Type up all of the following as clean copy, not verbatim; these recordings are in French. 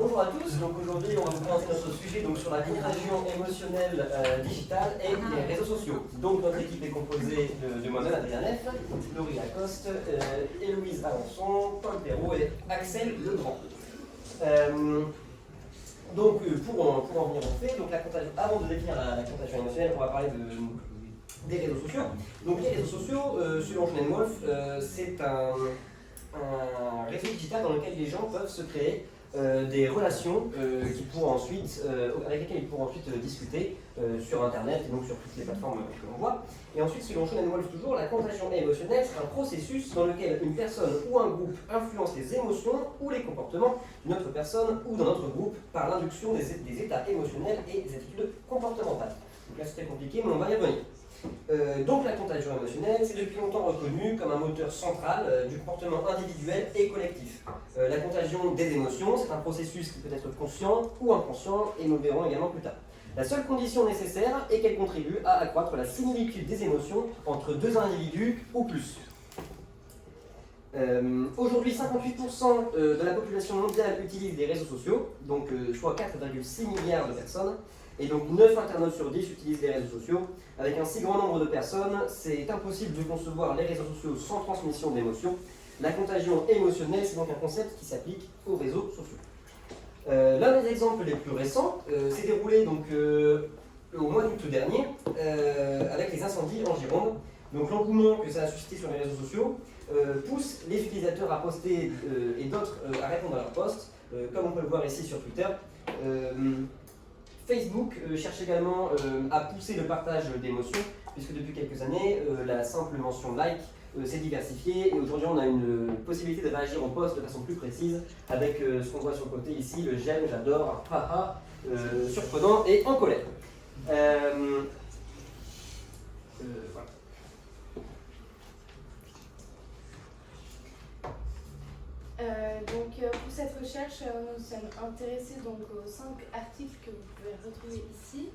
bonjour à tous, donc aujourd'hui on va vous présenter notre sujet donc, sur la contagion émotionnelle digitale et les réseaux sociaux. Donc notre équipe est composée de moi-même, Adrien Neff, Laurie Lacoste, Héloïse Alençon, Paul Perrault et Axel Legrand. Donc pour en venir au fait, donc, avant de définir la contagion émotionnelle, on va parler des réseaux sociaux. Donc les réseaux sociaux, selon Jeanne Wolf, c'est un réseau digital dans lequel les gens peuvent se créer des relations avec lesquelles ils pourront ensuite discuter sur Internet et donc sur toutes les plateformes que l'on voit. Et ensuite, selon Jeanne Wolf toujours, la contagion émotionnelle, c'est un processus dans lequel une personne ou un groupe influence les émotions ou les comportements d'une autre personne ou d'un autre groupe par l'induction des états émotionnels et des attitudes comportementales. Donc là, c'est très compliqué, mais on va y revenir. Donc la contagion émotionnelle, c'est depuis longtemps reconnu comme un moteur central du comportement individuel et collectif. La contagion des émotions, c'est un processus qui peut être conscient ou inconscient, et nous le verrons également plus tard. La seule condition nécessaire est qu'elle contribue à accroître la similitude des émotions entre deux individus ou plus. Aujourd'hui, 58% de la population mondiale utilise les réseaux sociaux, donc soit 4,6 milliards de personnes. Et donc 9 internautes sur 10 utilisent les réseaux sociaux. Avec un si grand nombre de personnes, c'est impossible de concevoir les réseaux sociaux sans transmission d'émotions. La contagion émotionnelle, c'est donc un concept qui s'applique aux réseaux sociaux. L'un des exemples les plus récents s'est déroulé donc, au mois d'août dernier avec les incendies en Gironde. Donc l'engouement que ça a suscité sur les réseaux sociaux pousse les utilisateurs à poster et d'autres à répondre à leurs posts, comme on peut le voir ici sur Twitter. Facebook cherche également à pousser le partage d'émotions, puisque depuis quelques années, la simple mention like s'est diversifiée, et aujourd'hui on a une possibilité de réagir en post de façon plus précise, avec ce qu'on voit sur le côté ici, le j'aime, j'adore, haha, surprenant et en colère. Voilà. Pour cette recherche, nous sommes intéressés donc, aux 5 articles que vous pouvez retrouver ici.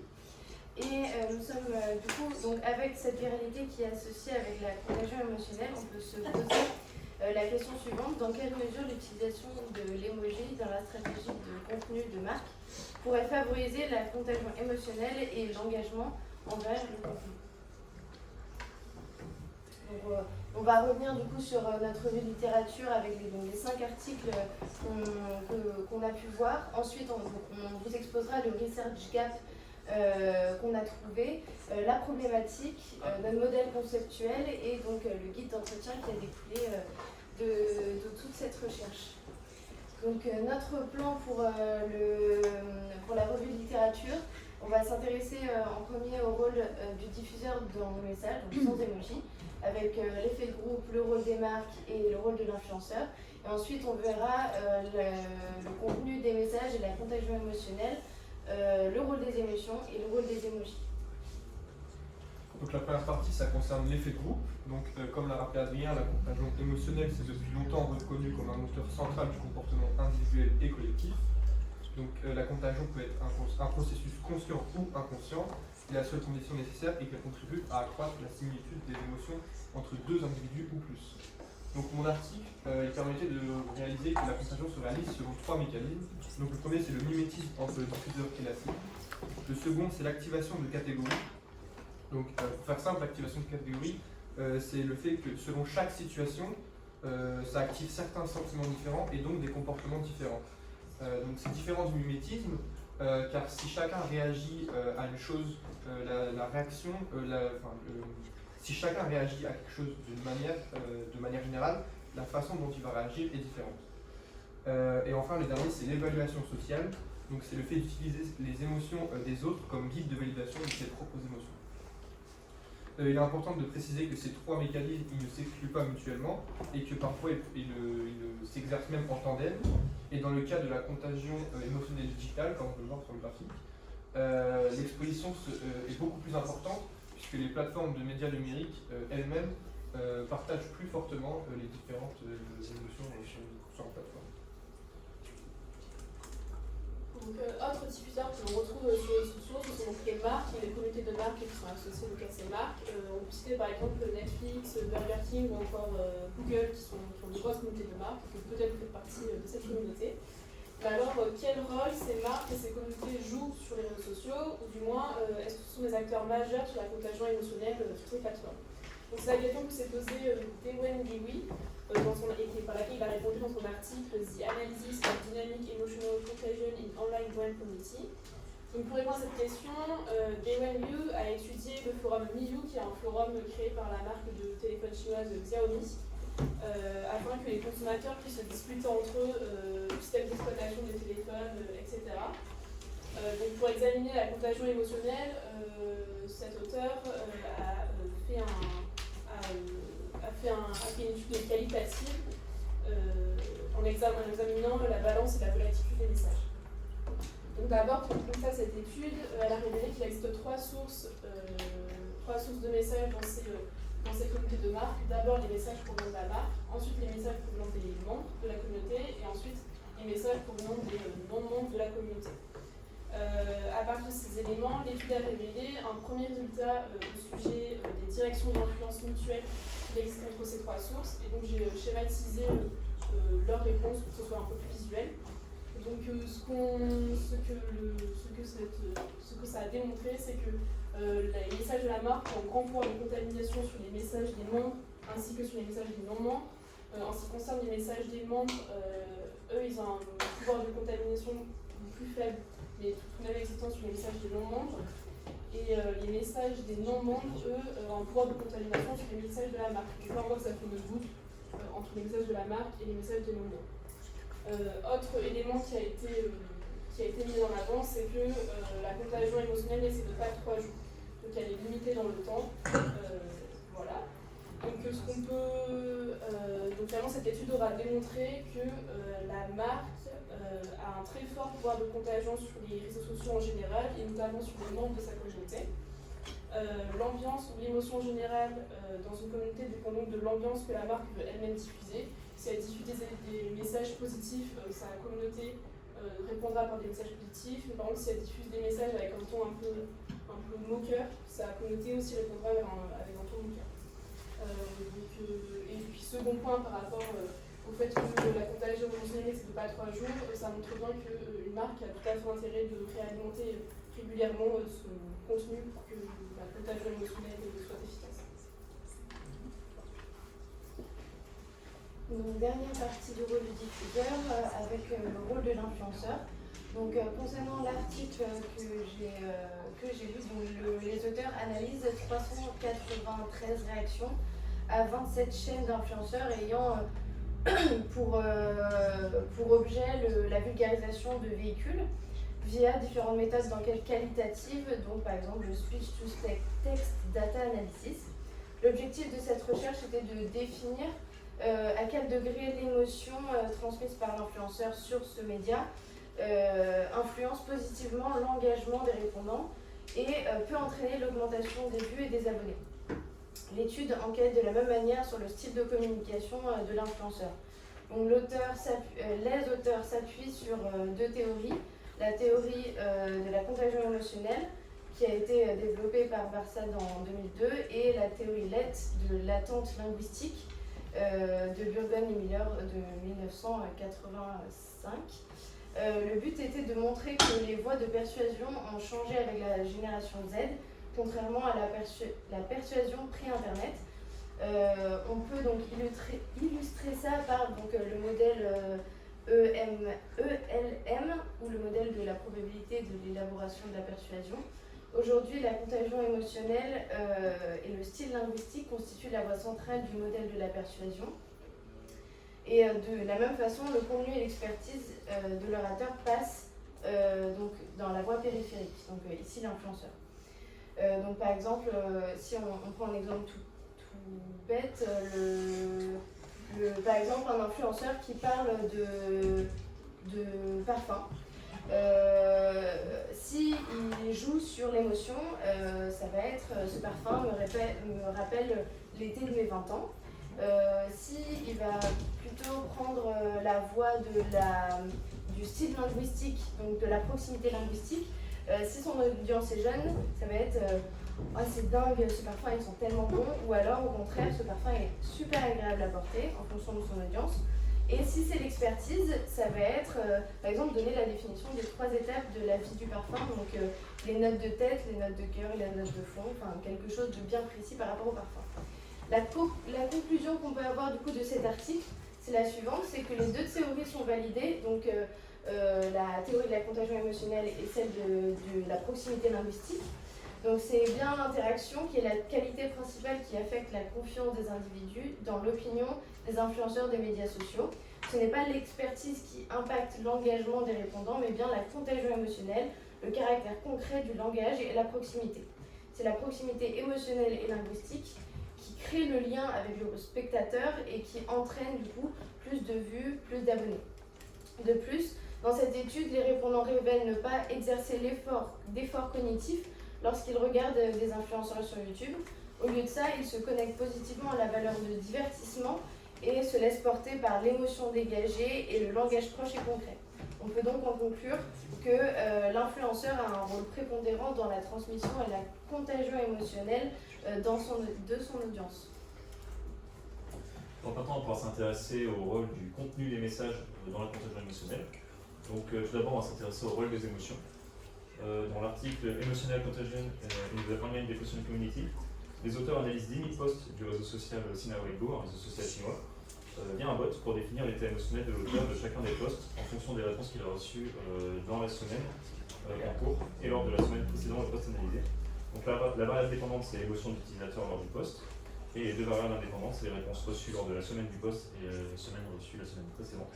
Et nous sommes du coup, donc, avec cette viralité qui est associée avec la contagion émotionnelle, on peut se poser la question suivante: dans quelle mesure l'utilisation de l'emoji dans la stratégie de contenu de marque pourrait favoriser la contagion émotionnelle et l'engagement envers le contenu? Donc, on va revenir du coup sur notre revue de littérature avec les 5 articles qu'on a pu voir. Ensuite, on vous exposera le research gap qu'on a trouvé, la problématique, notre modèle conceptuel et donc le guide d'entretien qui a découlé de toute cette recherche. Donc notre plan pour la revue de littérature, on va s'intéresser en premier au rôle du diffuseur dans le message, donc sans émoji, avec l'effet de groupe, le rôle des marques et le rôle de l'influenceur. Et ensuite, on verra le contenu des messages et la contagion émotionnelle, le rôle des émotions et le rôle des émojis. Donc la première partie, ça concerne l'effet de groupe. Donc comme l'a rappelé Adrien, la contagion émotionnelle, c'est depuis longtemps reconnu comme un moteur central du comportement individuel et collectif. Donc la contagion peut être un processus conscient ou inconscient. Et la seule condition nécessaire est qu'elle contribue à accroître la similitude des émotions entre deux individus ou plus. Donc mon article, il permettait de réaliser que la contagion se réalise selon 3 mécanismes. Donc le premier, c'est le mimétisme entre le diffuseur et la cible. Le second, c'est l'activation de catégories. Donc pour faire simple, l'activation de catégories, c'est le fait que selon chaque situation, ça active certains sentiments différents et donc des comportements différents. Donc c'est différent du mimétisme, car si chacun réagit à une chose, la réaction, si chacun réagit à quelque chose de manière générale, la façon dont il va réagir est différente. Et enfin, le dernier, c'est l'évaluation sociale. Donc c'est le fait d'utiliser les émotions des autres comme guide de validation de ses propres émotions. Il est important de préciser que ces 3 mécanismes ne s'excluent pas mutuellement et que parfois ils s'exercent même en tandem. Et dans le cas de la contagion émotionnelle digitale, comme on peut le voir sur le graphique, l'exposition est beaucoup plus importante puisque les plateformes de médias numériques elles-mêmes partagent plus fortement les différentes émotions sur la plateforme. Donc, autres diffuseurs que l'on retrouve sur les réseaux sociaux, ce sont donc les marques et les communautés de marques qui sont associées donc à ces marques. On peut citer par exemple Netflix, Burger King ou encore Google qui ont de grosses communautés de marques et que peut-être fait partie de cette communauté. Mais alors, quel rôle ces marques et ces communautés jouent sur les réseaux sociaux, ou du moins, est-ce que ce sont des acteurs majeurs sur la contagion émotionnelle sur ces plateformes? Donc c'est la question que s'est posée Dewen Dewey, par laquelle il a répondu dans son article The Analysis of Dynamic Emotional Contagion in Online Brand Community. Donc pour répondre à cette question, Dewen Liu a étudié le forum Miyu, qui est un forum créé par la marque de téléphone chinoise Xiaomi, afin que les consommateurs puissent se disputer entre eux le système d'exploitation des téléphones, etc. Donc pour examiner la contagion émotionnelle, cet auteur a fait une étude qualitative en examinant la balance et la volatilité des messages. Donc d'abord, pour compléter cette étude, elle a révélé qu'il existe trois sources de messages dans ces communautés de marques. D'abord les messages provenant de la marque, ensuite les messages provenant des membres de la communauté, et ensuite les messages provenant des non-membres de la communauté. À partir de ces éléments, l'étude a révélé un premier résultat au sujet des directions d'influence mutuelle qui existent entre ces trois sources, et donc j'ai schématisé leurs réponses pour que ce soit un peu plus visuel. Donc ce que ça a démontré, c'est que les messages de la marque ont un grand pouvoir de contamination sur les messages des membres ainsi que sur les messages des non-membres. En ce qui concerne les messages des membres, eux ils ont un pouvoir de contamination plus faible, mais tout de même existant sur les messages des non-membres. Et les messages des non-membres, eux, ont un pouvoir de contamination sur les messages de la marque. On peut voir que ça fait une boucle entre les messages de la marque et les messages des non-membres. Autre élément qui a été mis en avant, c'est que la contagion émotionnelle n'excède pas 3 jours. Donc elle est limitée dans le temps. Voilà. Donc vraiment cette étude aura démontré que la marque a un très fort pouvoir de contagion sur les réseaux sociaux en général, et notamment sur les membres de sa communauté. L'ambiance ou l'émotion générale dans une communauté dépend donc de l'ambiance que la marque veut elle-même diffuser. Si elle diffuse des messages positifs, sa communauté répondra par des messages positifs. Mais par contre, si elle diffuse des messages avec un ton un peu moqueur, sa communauté aussi répondra avec un ton moqueur. Et puis second point par rapport au fait que la contagion émotionnelle n'excède pas 3 jours, ça montre bien qu'une marque a tout à fait intérêt de réalimenter régulièrement son contenu pour que la contagion émotionnelle soit efficace. Donc, dernière partie du rôle du diffuseur avec le rôle de l'influenceur. Donc concernant l'article que j'ai lu, les auteurs analysent 393 réactions à 27 chaînes d'influenceurs ayant pour objet la vulgarisation de véhicules via différentes méthodes d'enquête qualitative, donc par exemple le speech-to-text data analysis. L'objectif de cette recherche était de définir à quel degré l'émotion transmise par l'influenceur sur ce média influence positivement l'engagement des répondants et peut entraîner l'augmentation des vues et des abonnés. L'étude enquête de la même manière sur le style de communication de l'influenceur. Donc, les auteurs s'appuient sur 2 théories. La théorie de la contagion émotionnelle, qui a été développée par Barsad en 2002, et la théorie LET de l'attente linguistique de Burgon et Miller de 1985. Le but était de montrer que les voies de persuasion ont changé avec la génération Z, contrairement à la persuasion pré-internet. On peut donc illustrer ça par le modèle ELM, ou le modèle de la probabilité de l'élaboration de la persuasion. Aujourd'hui, la contagion émotionnelle et le style linguistique constituent la voie centrale du modèle de la persuasion. Et de la même façon, le contenu et l'expertise de l'orateur passent dans la voie périphérique, donc ici l'influenceur. Donc par exemple, si on prend un exemple tout bête, par exemple un influenceur qui parle de parfum. S'il joue sur l'émotion, ça va être ce parfum me rappelle l'été de mes 20 ans. S'il va plutôt prendre la voie du style linguistique, donc de la proximité linguistique, si son audience est jeune, ça va être c'est dingue, ce parfum ils sont tellement bons, ou alors au contraire, ce parfum est super agréable à porter en fonction de son audience. Et si c'est l'expertise, ça va être, par exemple, donner la définition des 3 étapes de la vie du parfum, donc les notes de tête, les notes de cœur et les notes de fond, enfin quelque chose de bien précis par rapport au parfum. La conclusion qu'on peut avoir du coup de cet article, c'est la suivante, c'est que les 2 théories sont validées, donc la théorie de la contagion émotionnelle et celle de la proximité linguistique. Donc c'est bien l'interaction qui est la qualité principale qui affecte la confiance des individus dans l'opinion des influenceurs des médias sociaux. Ce n'est pas l'expertise qui impacte l'engagement des répondants, mais bien la contagion émotionnelle, le caractère concret du langage et la proximité. C'est la proximité émotionnelle et linguistique qui crée le lien avec le spectateur et qui entraîne du coup plus de vues, plus d'abonnés. De plus, dans cette étude, les répondants révèlent ne pas exercer d'effort cognitif lorsqu'ils regardent des influenceurs sur YouTube. Au lieu de ça, ils se connectent positivement à la valeur de divertissement et se laissent porter par l'émotion dégagée et le langage proche et concret. On peut donc en conclure que l'influenceur a un rôle prépondérant dans la transmission et la contagion émotionnelle de son audience. Donc maintenant, on va pouvoir s'intéresser au rôle du contenu des messages dans la contagion émotionnelle. Donc tout d'abord, on va s'intéresser au rôle des émotions. Dans l'article Emotional Contagion in the Online Diffusion Community, les auteurs analysent 10 000 posts du réseau social Sina Weibo, un réseau social chinois, via un bot pour définir l'état émotionnel de l'auteur de chacun des posts en fonction des réponses qu'il a reçues dans la semaine en cours et lors de la semaine précédant le post analysé. Donc la variable dépendante, c'est l'émotion de l'utilisateur lors du post, et les 2 variables indépendantes, c'est les réponses reçues lors de la semaine du post et les semaines reçues la semaine précédente.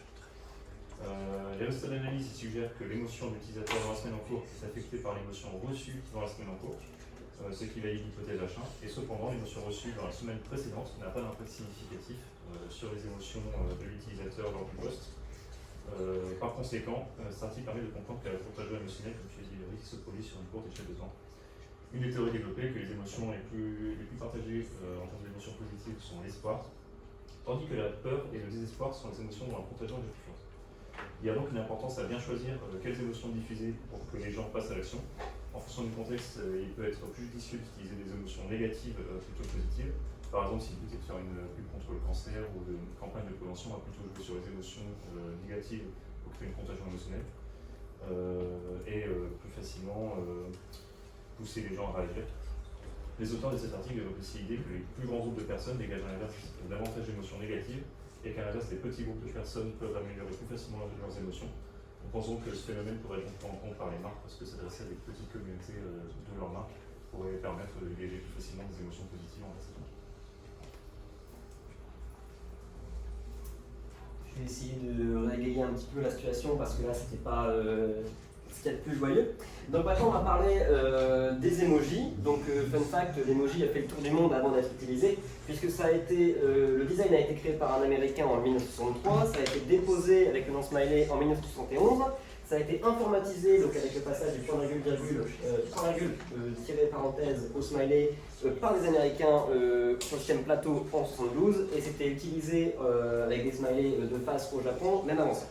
Les résultats d'analyse suggèrent que l'émotion de l'utilisateur dans la semaine en cours est affectée par l'émotion reçue dans la semaine en cours, ce qui valide l'hypothèse H1, et cependant l'émotion reçue dans la semaine précédente n'a pas d'impact significatif sur les émotions de l'utilisateur lors du post. Par conséquent, cet article permet de comprendre que la contagion émotionnelle, comme tu as dit, se produit sur une courte échelle de temps. Une des théories développées est que les émotions les plus partagées en termes d'émotions positives sont l'espoir, tandis que la peur et le désespoir sont les émotions dont la contagion est la plus forte. Il y a donc une importance à bien choisir quelles émotions diffuser pour que les gens passent à l'action. En fonction du contexte, il peut être plus judicieux d'utiliser des émotions négatives plutôt que positives. Par exemple, si le but est de faire une pub contre le cancer ou une campagne de prévention, on va plutôt jouer sur les émotions négatives pour créer une contagion émotionnelle et plus facilement pousser les gens à réagir. Les auteurs de cet article évoquent aussi l'idée que les plus grands groupes de personnes dégagent à l'inverse davantage d'émotions négatives et qu'à l'inverse, les petits groupes de personnes peuvent améliorer plus facilement leurs émotions. Nous pensons que ce phénomène pourrait être pris en compte par les marques parce que s'adresser à des petites communautés de leurs marques pourrait permettre de dégager plus facilement des émotions positives en ces gens. Je vais essayer de régayer un petit peu la situation parce que là, c'était pas ce qu'il y a de plus joyeux. Donc maintenant, on va parler des emojis. Donc fun fact, l'emoji a fait le tour du monde avant d'être utilisé, puisque ça a été, le design a été créé par un Américain en 1963, ça a été déposé avec le nom Smiley en 1971, ça a été informatisé donc avec le passage du point virgule tiré parenthèse au Smiley par les Américains sur le système Plateau en 1972, et c'était utilisé avec des smileys de face au Japon, même avant ça.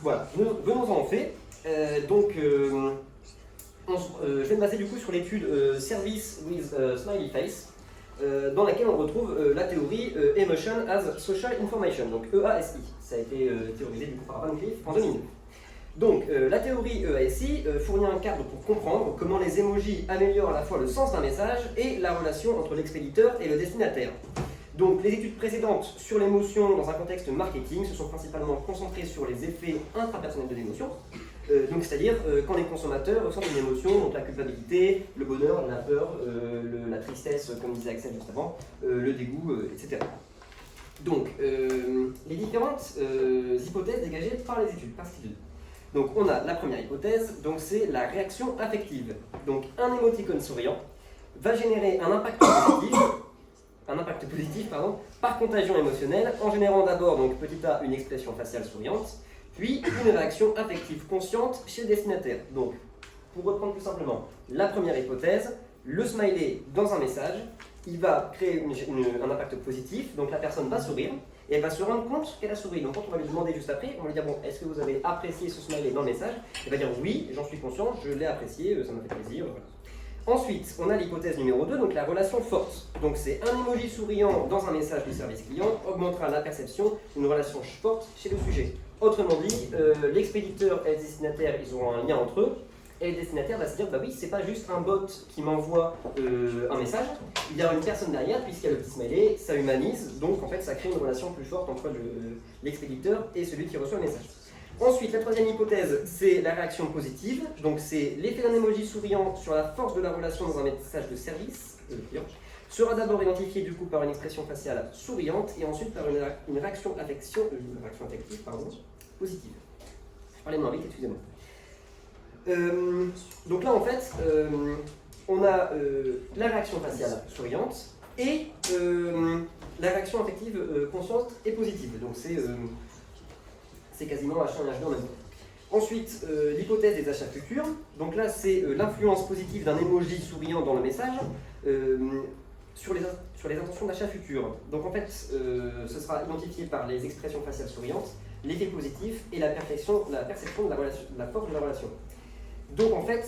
Voilà, venons-en aux faits. Je vais me baser du coup sur l'étude Service with Smiley Face, dans laquelle on retrouve la théorie Emotion as Social Information, donc EASI. Ça a été théorisé du coup par Van Cleef en 2009. Donc la théorie EASI fournit un cadre pour comprendre comment les emojis améliorent à la fois le sens d'un message et la relation entre l'expéditeur et le destinataire. Donc les études précédentes sur l'émotion dans un contexte marketing se sont principalement concentrées sur les effets intrapersonnels de l'émotion, donc c'est-à-dire quand les consommateurs ressentent une émotion, donc la culpabilité, le bonheur, la peur, la tristesse, comme disait Axel juste avant, le dégoût, etc. Donc les différentes hypothèses dégagées par les études, par cette étude. Donc on a la première hypothèse, donc c'est la réaction affective. Donc un émoticône souriant va générer un impact positif par contagion émotionnelle, en générant d'abord, donc petit a, une expression faciale souriante, puis une réaction affective consciente chez le destinataire. Donc, pour reprendre plus simplement, la première hypothèse, le smiley dans un message, il va créer un impact positif, donc la personne va sourire, et elle va se rendre compte qu'elle a souri. Donc quand on va lui demander juste après, on va lui dire, bon, est-ce que vous avez apprécié ce smiley dans le message? Elle va dire, oui, j'en suis conscient, je l'ai apprécié, ça m'a fait plaisir. Voilà. Ensuite, on a l'hypothèse numéro 2, donc la relation forte. Donc c'est un emoji souriant dans un message du service client augmentera la perception d'une relation forte chez le sujet. Autrement dit, l'expéditeur et le destinataire, ils auront un lien entre eux, et le destinataire va se dire, bah oui, c'est pas juste un bot qui m'envoie un message, il y a une personne derrière, puisqu'il y a le petit smiley, ça humanise, donc en fait ça crée une relation plus forte entre l'expéditeur et celui qui reçoit le message. Ensuite, la troisième hypothèse, c'est la réaction positive. Donc, c'est l'effet d'un emoji souriant sur la force de la relation dans un message de service, le client, sera d'abord identifié du coup par une expression faciale souriante et ensuite par une réaction affective positive. Parlez moins vite, excusez-moi. Donc là, en fait, on a la réaction faciale souriante et la réaction affective consciente et positive. Donc, c'est quasiment H1 et H2 en même temps. Ensuite, l'hypothèse des achats futurs. Donc là, c'est l'influence positive d'un emoji souriant dans le message sur les intentions d'achat futurs. Donc en fait, ce sera identifié par les expressions faciales souriantes, l'effet positif et la perception de la force de la relation. Donc en fait,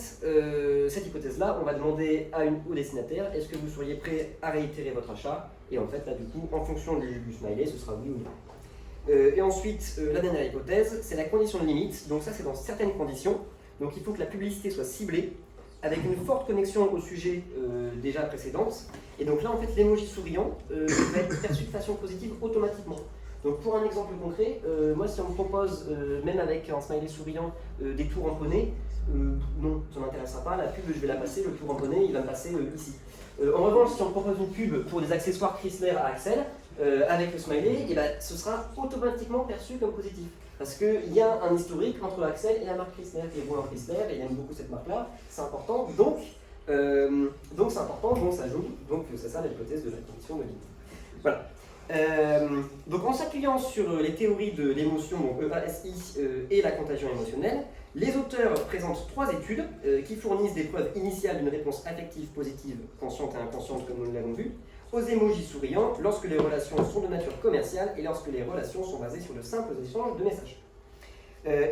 cette hypothèse-là, on va demander au destinataire, est-ce que vous seriez prêt à réitérer votre achat? Et en fait, là du coup, en fonction du smiley, ce sera oui ou non. Et ensuite, la dernière hypothèse, c'est la condition de limite. Donc ça, c'est dans certaines conditions. Donc il faut que la publicité soit ciblée, avec une forte connexion au sujet déjà précédente. Et donc là, en fait, l'emoji souriant va être perçu de façon positive automatiquement. Donc pour un exemple concret, moi, si on me propose, même avec un smiley souriant, des tours en poney, non, ça ne m'intéressera pas. La pub, je vais la passer, le tour en poney, il va me passer ici. En revanche, si on me propose une pub pour des accessoires Chrysler à Axel, avec le smiley, et ben, ce sera automatiquement perçu comme positif. Parce qu'il y a un historique entre Axel et la marque Chrysler, qui est bon en Chrysler, et il aime beaucoup cette marque-là, c'est important, donc c'est important, donc ça joue, donc c'est ça l'hypothèse de la condition de limite. Voilà. Donc en s'appuyant sur les théories de l'émotion, donc EASI et la contagion émotionnelle, les auteurs présentent 3 études qui fournissent des preuves initiales d'une réponse affective positive, consciente et inconsciente comme nous l'avons vu, aux emojis souriants lorsque les relations sont de nature commerciale et lorsque les relations sont basées sur de simples échanges de messages.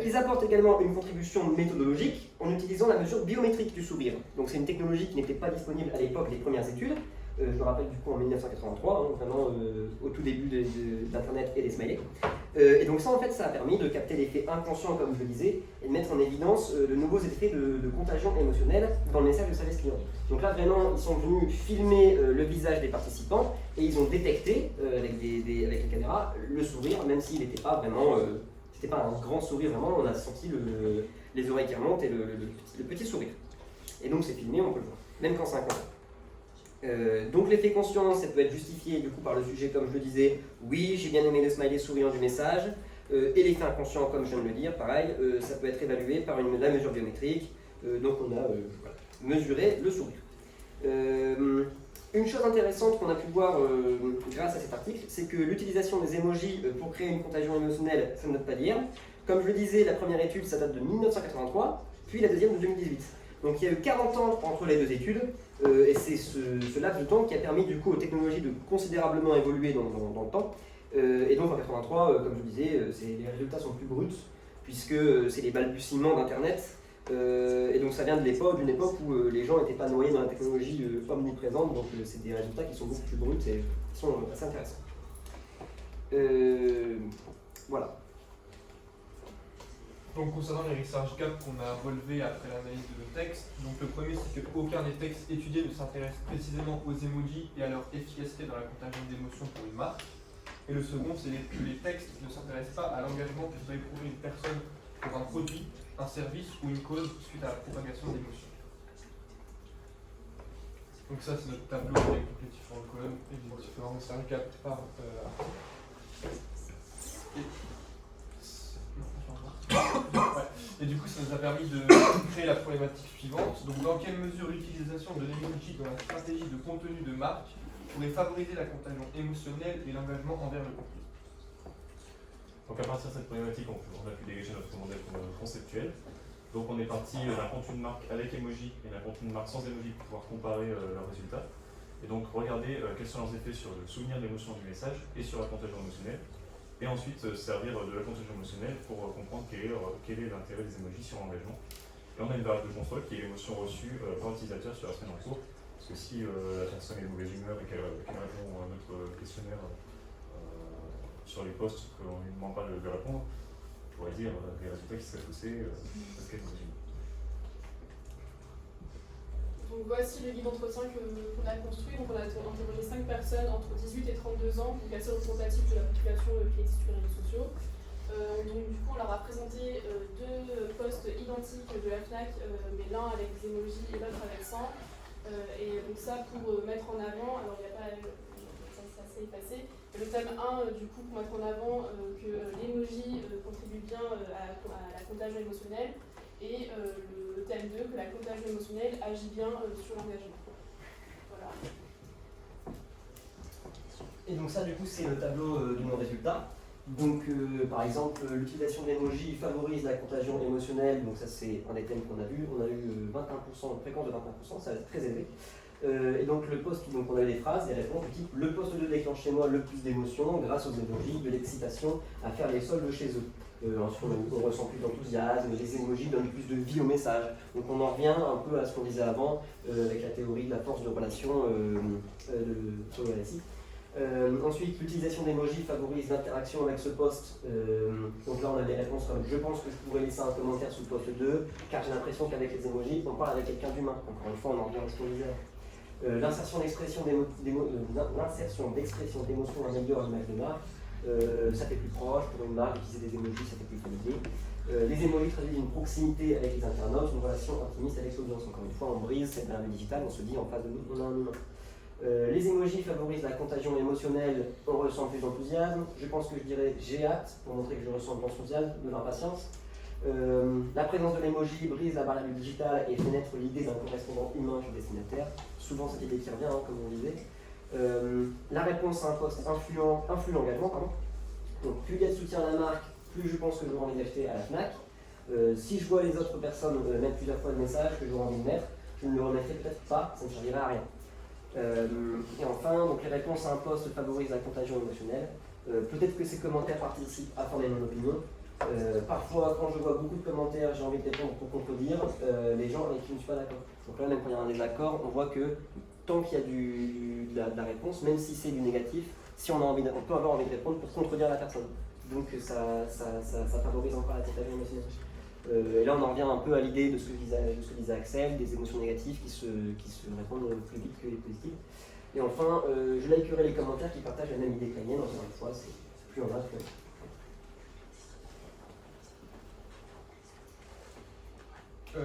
Ils apportent également une contribution méthodologique en utilisant la mesure biométrique du sourire. Donc c'est une technologie qui n'était pas disponible à l'époque des premières études. Je me rappelle du coup en 1983, vraiment au tout début d'Internet et des smileys. Et donc ça en fait ça a permis de capter l'effet inconscient comme je le disais et de mettre en évidence de nouveaux effets de contagion émotionnelle dans le message de service client. Donc là vraiment ils sont venus filmer le visage des participants et ils ont détecté avec les caméras le sourire même s'il n'était pas vraiment, c'était pas un grand sourire vraiment, on a senti les oreilles qui remontent et le petit sourire. Et donc c'est filmé, on peut le voir, même quand c'est inconscient. Donc l'effet conscient, ça peut être justifié du coup par le sujet comme je le disais, oui j'ai bien aimé le smiley souriant du message, et l'effet inconscient comme je viens de le dire, pareil, ça peut être évalué par la mesure biométrique, donc on a mesuré le sourire. Une chose intéressante qu'on a pu voir grâce à cet article, c'est que l'utilisation des emojis pour créer une contagion émotionnelle, ça ne date pas d'hier. Comme je le disais, la première étude ça date de 1983, puis la deuxième de 2018. Donc il y a eu 40 ans entre les deux études, et c'est ce laps de temps qui a permis du coup aux technologies de considérablement évoluer dans le temps. Et donc en 83, comme je vous disais, les résultats sont plus bruts, puisque c'est les balbutiements d'Internet. Et donc ça vient d'une époque où les gens n'étaient pas noyés dans la technologie omniprésente, donc c'est des résultats qui sont beaucoup plus bruts et qui sont assez intéressants. Voilà. Donc concernant les research gaps qu'on a relevés après l'analyse de nos textes, donc le premier c'est qu'aucun des textes étudiés ne s'intéresse précisément aux emojis et à leur efficacité dans la contagion d'émotions pour une marque. Et le second c'est que les textes ne s'intéressent pas à l'engagement que doit éprouver une personne pour un produit, un service ou une cause suite à la propagation d'émotions. Donc ça c'est notre tableau avec toutes les différentes colonnes et les différents research gaps par article. Et du coup, ça nous a permis de créer la problématique suivante. Donc, dans quelle mesure l'utilisation de l'emoji dans la stratégie de contenu de marque pourrait favoriser la contagion émotionnelle et l'engagement envers le contenu? Donc, à partir de cette problématique, on a pu dégager notre modèle conceptuel. Donc, on est parti d'un contenu de marque avec emoji et d'un contenu de marque sans emoji pour pouvoir comparer leurs résultats. Et donc, regarder quels sont leurs effets sur le souvenir d'émotion du message et sur la contagion émotionnelle. Et ensuite servir de la contagion émotionnelle pour comprendre quel est l'intérêt des emojis sur l'engagement. Et on a une variable de contrôle qui est l'émotion reçue par l'utilisateur sur la semaine en cours. Parce que si la personne est de mauvaise humeur et qu'elle répond à notre questionnaire sur les postes qu'on ne lui demande pas de répondre, on pourrait dire les résultats qui seraient faussés parce qu'elle est de mauvaise humeur. Donc voici le guide d'entretien qu'on a construit. Donc on a interrogé 5 personnes entre 18 et 32 ans, donc assez représentatif de la population qui existe sur les réseaux sociaux. Donc du coup on leur a présenté 2 postes identiques de la FNAC, mais l'un avec des emojis et l'autre avec sans. Et donc ça pour mettre en avant, alors il n'y a pas, ça c'est assez effacé, le thème 1 du coup pour mettre en avant que l'emoji contribue bien à la contagion émotionnelle, et le thème 2 que la contagion émotionnelle agit bien sur l'engagement. Voilà. Et donc ça, du coup, c'est le tableau de nos résultats. Donc, par exemple, l'utilisation d'emoji favorise la contagion émotionnelle. Donc ça, c'est un des thèmes qu'on a vu. On a eu 21%, une fréquence de 21%, ça va être très élevé. Et donc le post, donc on a eu des phrases, des réponses du type « Le poste 2 déclenche chez moi le plus d'émotions grâce aux emojis, de l'excitation à faire les soldes chez eux. » Ensuite, on ressent plus d'enthousiasme, les emojis donnent plus de vie au message. Donc on en revient un peu à ce qu'on disait avant avec la théorie de la force de relation sur le récit. Ensuite, l'utilisation d'emojis favorise l'interaction avec ce post. Donc là, on a des réponses comme « Je pense que je pourrais laisser un commentaire sous le post 2, car j'ai l'impression qu'avec les emojis, on parle avec quelqu'un d'humain. » Encore une fois, on en revient à ce qu'on disait avant. L'insertion d'expression d'émotions améliore l'image de marque. Ça fait plus proche pour une marque, utiliser des emojis, ça fait plus familier. Les emojis traduisent une proximité avec les internautes, une relation intimiste avec l'audience. Encore une fois, on brise cette barrière digitale, on se dit en face de nous, on a un humain. Les emojis favorisent la contagion émotionnelle, on ressent plus d'enthousiasme. Je pense que je dirais j'ai hâte, pour montrer que je ressens de l'enthousiasme, de l'impatience. La présence de l'emoji brise la barrière digitale et fait naître l'idée d'un correspondant humain chez le destinataire. Souvent cette idée qui revient, comme on disait. La réponse à un poste influe l'engagement. Donc plus il y a de soutien à la marque, plus je pense que j'aurai envie d'acheter à la FNAC. Si je vois les autres personnes mettre plusieurs fois le message que j'aurais envie de mettre, je ne le remettrai peut-être pas, ça ne servirait à rien. Et enfin, donc les réponses à un poste favorisent la contagion émotionnelle. Peut-être que ces commentaires participent à former mon opinion. Parfois, quand je vois beaucoup de commentaires, j'ai envie de répondre pour contredire les gens avec qui je ne suis pas d'accord. Donc là, même quand il y a un désaccord, on voit que tant qu'il y a de la réponse, même si c'est du négatif, si on peut avoir envie de répondre pour contredire la personne. Donc ça favorise encore la contagion émotionnelle. Et là, on en revient un peu à l'idée de ce que disait Axel, des émotions négatives qui se répondent plus vite que les positives. Et enfin, je likerai les commentaires qui partagent la même idée que la mienne. Encore une fois, c'est plus on a, plus on a.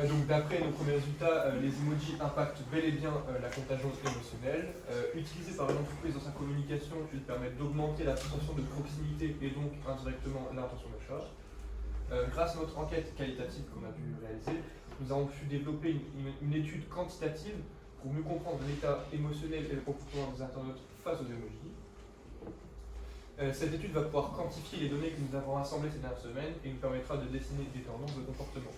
Donc d'après nos premiers résultats, les emojis impactent bel et bien la contagion émotionnelle. Utilisés par les entreprises dans sa communication, ils permettent d'augmenter la sensation de proximité et donc indirectement l'intention d'achat. Grâce à notre enquête qualitative qu'on a pu réaliser, nous avons pu développer une étude quantitative pour mieux comprendre l'état émotionnel et le comportement des internautes face aux emojis. Cette étude va pouvoir quantifier les données que nous avons rassemblées ces dernières semaines et nous permettra de dessiner des tendances de comportement.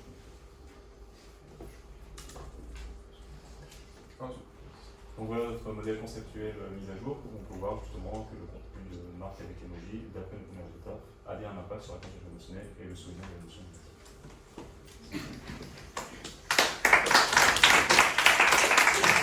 Donc voilà notre modèle conceptuel mis à jour, où on peut voir justement que le contenu de marque avec emoji, d'après nos premiers résultats, a bien un impact sur la contagion émotionnelle et le souvenir de l'émotion.